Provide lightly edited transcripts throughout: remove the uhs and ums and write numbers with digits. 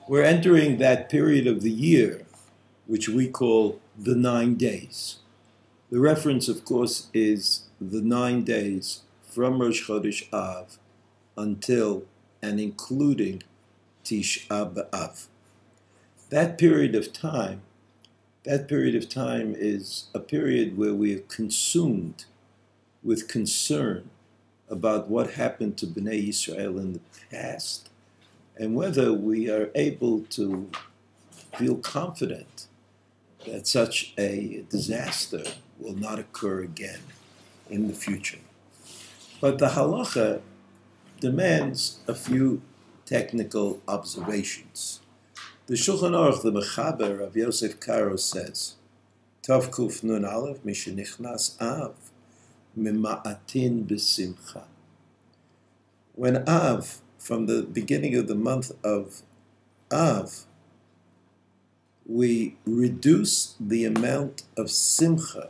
We're entering that period of the year which we call the 9 days. The reference, of course, is the 9 days from Rosh Chodesh Av until and including Tisha B'Av. That period of time is a period where we are consumed with concern about what happened to Bnei Yisrael in the past and whether we are able to feel confident that such a disaster will not occur again in the future. But the halacha demands a few technical observations. The Shulchan Aruch, the Mechaber of Yosef Karo says, Tav Kuf Nun Aleph Mishenichnas Av Mima'atin B'Simcha. When Av, from the beginning of the month of Av, we reduce the amount of Simcha,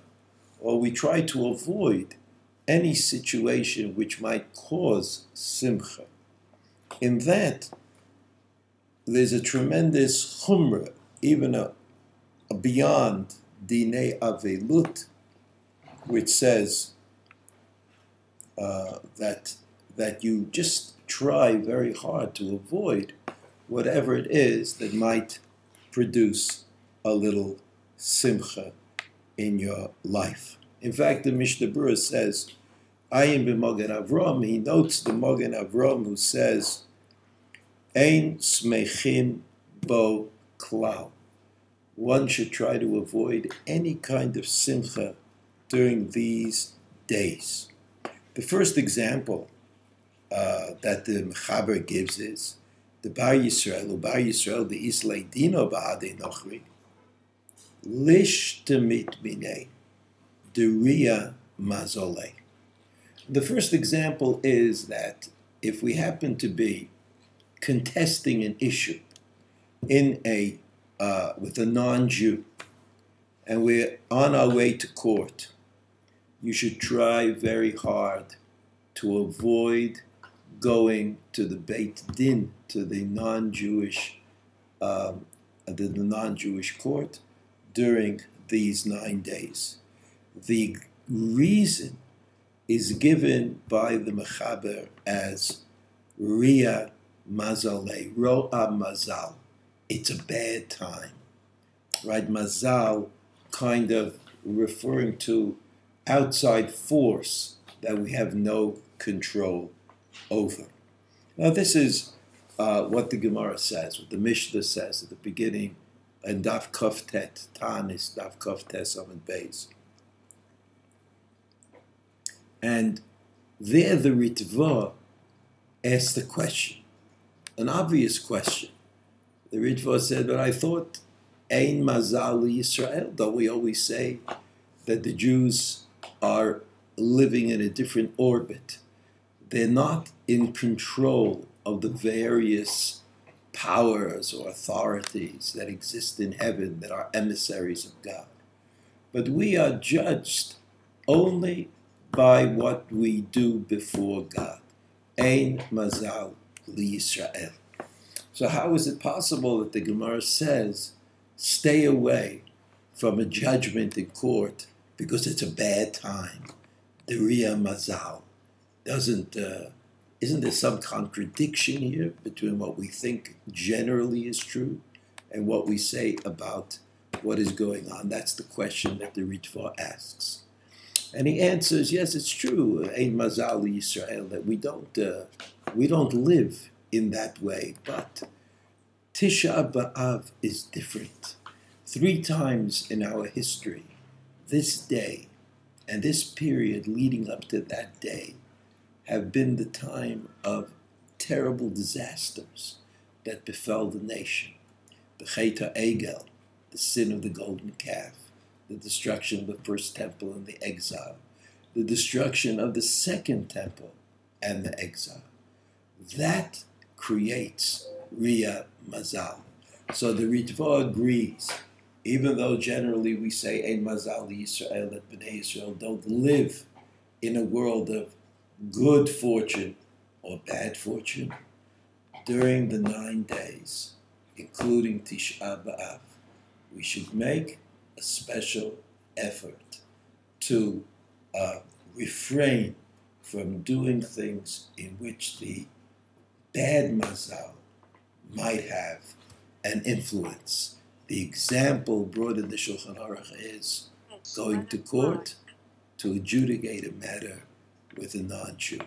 or we try to avoid any situation which might cause Simcha. In that, there's a tremendous Chumra, even a beyond Dinei Avelut, which says that you just try very hard to avoid whatever it is that might produce a little Simcha in your life. In fact, the Mishnah Berurah says, Ayin b'Mogen Avram, he notes the Mogen Avram who says, Ein smechin bo klal. One should try to avoid any kind of simcha during these days. The first example that the Mechaber gives is the Bar Yisrael, the Islay Dino Ba'adei Nochri, Lish Temit Minei, Deria Mazole. The first example is that if we happen to be contesting an issue with a non-Jew, and we're on our way to court, you should try very hard to avoid going to the Beit Din, to the non-Jewish court during these 9 days. The reason is given by the Mechaber as Ria Mazale, Ro'a Mazal. It's a bad time, right? Mazal kind of referring to outside force that we have no control over. Now this is what the Gemara says, what the Mishnah says at the beginning, and Daf Kaf Tet, Tanis, Daf Kaf Tes Amud Beis. And there the Ritva asked the question, an obvious question. The Ritva said, but I thought, Ein Mazal Yisrael, don't we always say that the Jews are living in a different orbit? They're not in control of the various powers or authorities that exist in heaven that are emissaries of God. But we are judged only by what we do before God. Ein Mazal Yisrael. So how is it possible that the Gemara says, stay away from a judgment in court because it's a bad time? The Ria Mazal. Isn't there some contradiction here between what we think generally is true and what we say about what is going on? That's the question that the Ritva asks. And he answers, yes, it's true, Ein Mazal Yisrael, that we don't live in that way, but Tisha B'Av is different. 3 times in our history, this day and this period leading up to that day have been the time of terrible disasters that befell the nation. The Chet HaEgel, the sin of the golden calf, the destruction of the first temple and the exile, the destruction of the second temple and the exile. That creates Ria Mazal. So the Ritva agrees, even though generally we say Ein Mazal Yisrael, that Bnei Yisrael don't live in a world of good fortune or bad fortune, during the 9 days, including Tisha B'Av, we should make a special effort to refrain from doing things in which the bad mazal might have an influence. The example brought in the Shulchan Aruch is going to court to adjudicate a matter with a non-Jew.